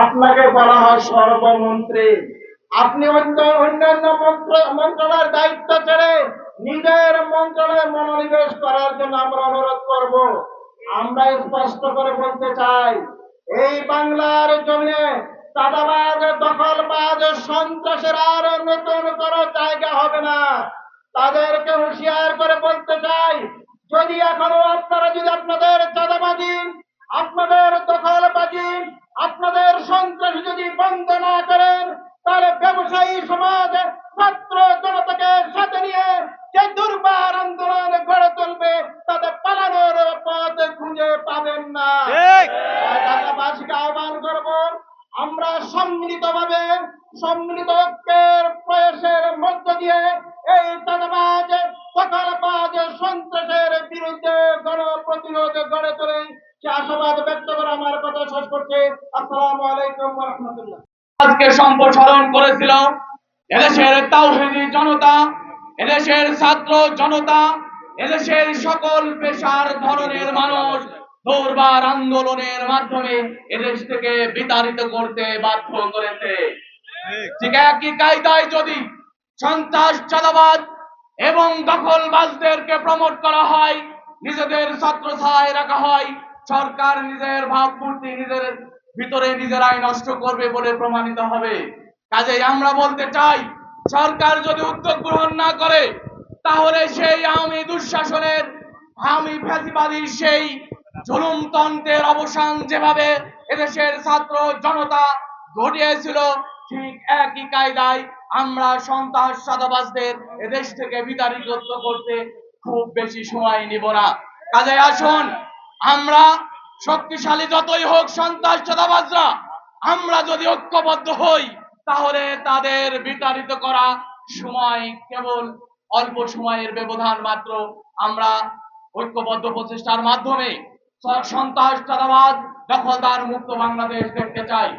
আপনাকে বলা হয় সর্বমন্ত্রী। আপনি অন্যান্য মন্ত্রণালয়ের দায়িত্ব ছেড়ে নিজের মন্ত্রণালয়ে মনোনিবেশ করার জন্য আমরা অনুরোধ করব। আমরা স্পষ্ট করে বলতে চাই, এই বাংলার জমিনে চাঁদাবাজ, দখলবাজ, সন্ত্রাসের আর নতুন কোনো জায়গা হবে না। তাদেরকে হুঁশিয়ার করে বলতে চাই, যদি এখনো আপনারা যদি আপনাদের চাঁদাবাজি, আপনাদের দখলবাজি, আপনাদের সন্ত্রাসী যদি বন্ধ না করেন, তাহলে ব্যবসায়ী সমাজ, ছাত্র জনতাকে সাথে নিয়ে যে দুর্বার আন্দোলন গড়ে তুলবে, তাদের পালানোর পথ খুঁজে পাবেন না। ঢাকাবাসীকে আহ্বান করব, আমরা সম্মিলিতভাবে সম্মিলিত ঐক্যের প্রয়াসের মধ্য দিয়ে এই চাঁদাবাজ, দখলবাজ, সন্ত্রাসের বিরুদ্ধে গণপ্রতিরোধ গড়ে তোলে সে আশাবাদ ব্যক্ত করে আমার কথা শেষ করছে। আসসালামু আলাইকুম ওয়া রাহমাতুল্লাহ। আজকে সম্প্রসারণ করেছিল এদেশের তাওহীদি জনতা, এদেশের ছাত্র জনতা, এদেশের সকল পেশার ধরনের মানুষ দুর্বার আন্দোলনের মাধ্যমে এদেশ থেকে বিতাড়িত করতে বাধ্য করেছে। ঠিক একই কায়দায় যদি সন্ত্রাস, চাঁদাবাজ এবং দখলবাজদেরকে প্রমোট করা হয়, নিজেদের ছত্রছায়ায় রাখা হয়, সরকার নিজের ভাবমূর্তি নিজের ভিতরে নিজেরাই নষ্ট করবে বলে প্রমাণিত হবে। কাজেই আমরা বলতে চাই, সরকার যদি উদ্যোগ গ্রহণ না করে, তাহলে সেই আওয়ামী দুঃশাসনের, আওয়ামী ফ্যাসিবাদী সেই জুলুমতন্ত্রের অবসান যেভাবে এদেশের ছাত্র জনতা ঘটিয়েছিল, ঠিক একই কায়দায় আমরা সন্ত্রাস, চাঁদাবাজদের এদেশ থেকে বিতাড়িত করতে খুব বেশি সময় নিব না। কাজেই আসুন, আমরা শক্তিশালী যতই হোক সন্ত্রাস, চাঁদাবাজরা, আমরা যদি ঐক্যবদ্ধ হই, তাহলে তাদের বিতাড়িত করা সময় কেবল অল্প সময়ের ব্যবধান মাত্র। আমরা ঐক্যবদ্ধ প্রচেষ্টার মাধ্যমে সন্ত্রাস, চাঁদাবাজ, দখলদার মুক্ত বাংলাদেশ দেখতে চাই।